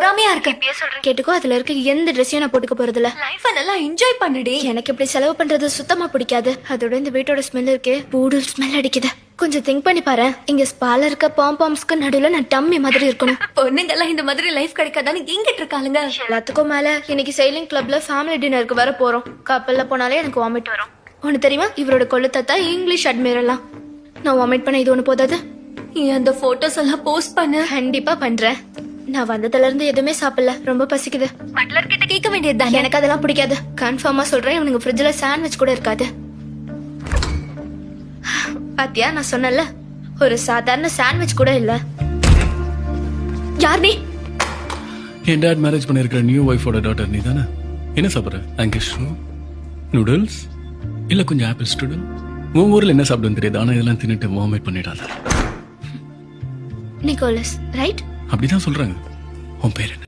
பொறாமையா இருக்க. கேட்டுக்கோ, அதுல இருக்க எந்த ட்ரெஸ்ஸையும் நான் போட்டுக்க போறது இல்ல. லைஃப நல்லா என்ஜாய் பண்ணுடி. எனக்கு இப்படி செலவு பண்றது சுத்தமா பிடிக்காது. அதோட இந்த வீட்டோட ஸ்மெல் இருக்கே, பூடு ஸ்மெல் அடிக்குது. கொஞ்சம் திங்க் பண்ணி பாரு. இங்க ஸ்பால இருக்க பாம்பாம்ஸ்க்கு நடுவுல நான் டம்மி மாதிரி இருக்கணும். பொண்ணுங்க எல்லாம் இந்த மாதிரி லைஃப் கிடைக்காதான்னு எங்கிட்டு இருக்காளுங்க. எல்லாத்துக்கும் மேல இன்னைக்கு சைலிங் கிளப்ல ஃபேமிலி டின்னருக்கு வர போறோம். கப்பல்ல போனாலே எனக்கு வாமிட் வரும். ஒண்ணு தெரியுமா, இவரோட கொள்ளுத்தத்தா இங்கிலீஷ் அட்மிரலாம். நான் வாமிட் பண்ண இது ஒண்ணு போதாது. நீ அந்த போட்டோஸ் எல்லாம் போஸ்ட் பண்ணு. கண்டிப்பா பண்றேன். நான் வந்ததுல இருந்து எதுவுமே சாப்பிடல, ரொம்ப பசிக்குது. பட்லர் கிட்ட கேட்க வேண்டியதுதான். எனக்கு அதெல்லாம் பிடிக்காது. கன்ஃபார்மா சொல்றேன், இவனுங்க ஃப்ரிட்ஜ்ல சாண்ட்விச் கூட இருக்காது. பாத்தியா, நான் சொன்னல, ஒரு சாதாரண சாண்ட்விச் கூட இல்ல. யார் நீ? என் டாட் மேரேஜ் பண்ணிருக்கிற நியூ ஒய்ஃபோட டாட்டர் நீ தானே? என்ன சாப்பிட்ற? ஆங்கிஷ் நூடுல்ஸ் இல்ல கொஞ்சம் ஆப்பிள் ஸ்டூடல்? உன் ஊர்ல என்ன சாப்பிடுன்னு தெரியாது, ஆனா இதெல்லாம் தின்னுட்டு வாமிட் பண்ணிடாத. Nicholas, right? அப்படிதான் சொல்றாங்க. உன் பேர் என்ன?